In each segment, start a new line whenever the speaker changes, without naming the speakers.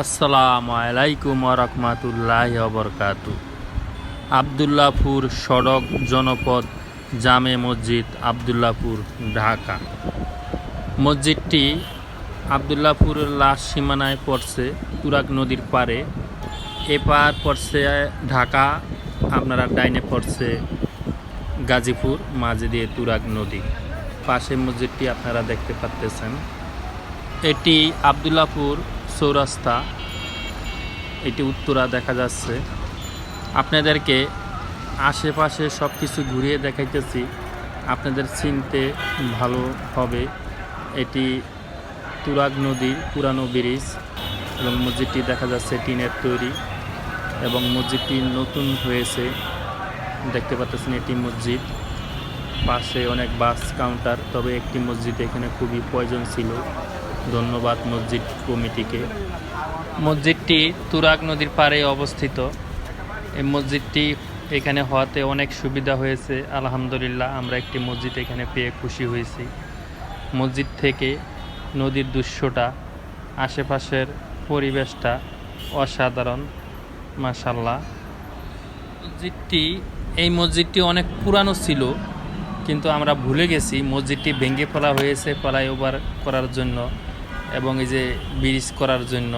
আসসালামু আলাইকুম ওয়া রাহমাতুল্লাহি ওয়া বারাকাতু। আব্দুল্লাহপুর সড়ক জনপদ জামে মসজিদ, আব্দুল্লাহপুর, ঢাকা। মসজিদটি আব্দুল্লাহপুরের লাস্ট সীমানায় পড়ছে, তুরাগ নদীর পাড়ে। এপার পড়ছে ঢাকা, আপনারা ডাইনে পড়ছে গাজীপুর, মাঝে দিয়ে তুরাগ নদী। পাশে মসজিদটি আপনারা দেখতে পাচ্ছেন। এটি আব্দুল্লাহপুর চৌরাস্তা, এটি উত্তরা দেখা যাচ্ছে। আপনাদেরকে আশেপাশে সব কিছু ঘুরিয়ে দেখাইতেছি, আপনাদের চিনতে ভালো হবে। এটি তুরাগ নদীর পুরানো ব্রিজ এবং মসজিদটি দেখা যাচ্ছে টিনের তৈরি এবং মসজিদটি নতুন হয়েছে, দেখতে পাচ্ছেন। এটি মসজিদ, পাশে অনেক বাস কাউন্টার। তবে একটি মসজিদ এখানে খুবই প্রয়োজন ছিল। ধন্যবাদ মসজিদ কমিটিকে। মসজিদটি তুরাগ নদীর পাড়ে অবস্থিত। এই মসজিদটি এখানে হওয়াতে অনেক সুবিধা হয়েছে, আলহামদুলিল্লাহ। আমরা একটি মসজিদ এখানে পেয়ে খুশি হয়েছি। মসজিদ থেকে নদীর দৃশ্যটা, আশেপাশের পরিবেশটা অসাধারণ, মাশাআল্লাহ। এই মসজিদটি অনেক পুরানো ছিল, কিন্তু আমরা ভুলে গেছি। মসজিদটি ভেঙে ফেলা হয়েছে ফ্লাইওভার করার জন্য এবং এই যে ব্রিজ করার জন্য,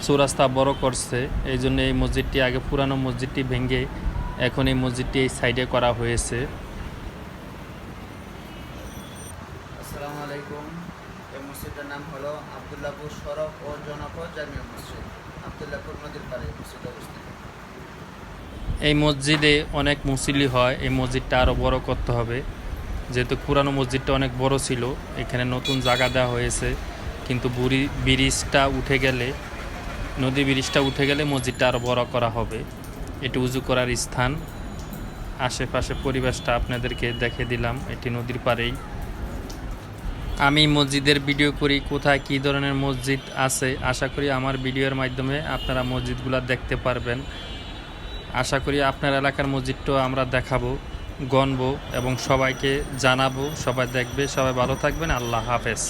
চৌরাস্তা বড় করছে। এই জন্য এই মসজিদটি, আগে পুরানো মসজিদটি ভেঙে এখন এই মসজিদটি এই সাইডে করা হয়েছে।
আসসালামু আলাইকুম। এই মসজিদের নাম হলো আব্দুল্লাহপুর সড়ক ও জনপদ জামিয়া মসজিদ, আব্দুল্লাহপুর নদীর পাড়ে মসজিদ অবস্থিত।
এই মসজিদে অনেক মুসল্লি হয়। এই মসজিদটা আরও বড় করতে হবে, যেহেতু পুরানো মসজিদটা অনেক বড় ছিল। এখানে নতুন জায়গা দেওয়া হয়েছে, কিন্তু ব্রিজটা উঠে গেলে, নদী ব্রিজটা উঠে গেলে মসজিদটা আরও বড় করা হবে। এটি উজু করার স্থান। আশেপাশে পরিবেশটা আপনাদেরকে দেখে দিলাম, এটি নদীর পাড়েই। আমি মসজিদের ভিডিও করি, কোথায় কী ধরনের মসজিদ আছে। আশা করি আমার ভিডিওর মাধ্যমে আপনারা মসজিদগুলো দেখতে পারবেন। আশা করি আপনার এলাকার মসজিদটাও আমরা দেখাবো, গণবো এবং সবাইকে জানাবো। সবাই দেখবে। সবাই ভালো থাকবেন। আল্লাহ হাফেজ।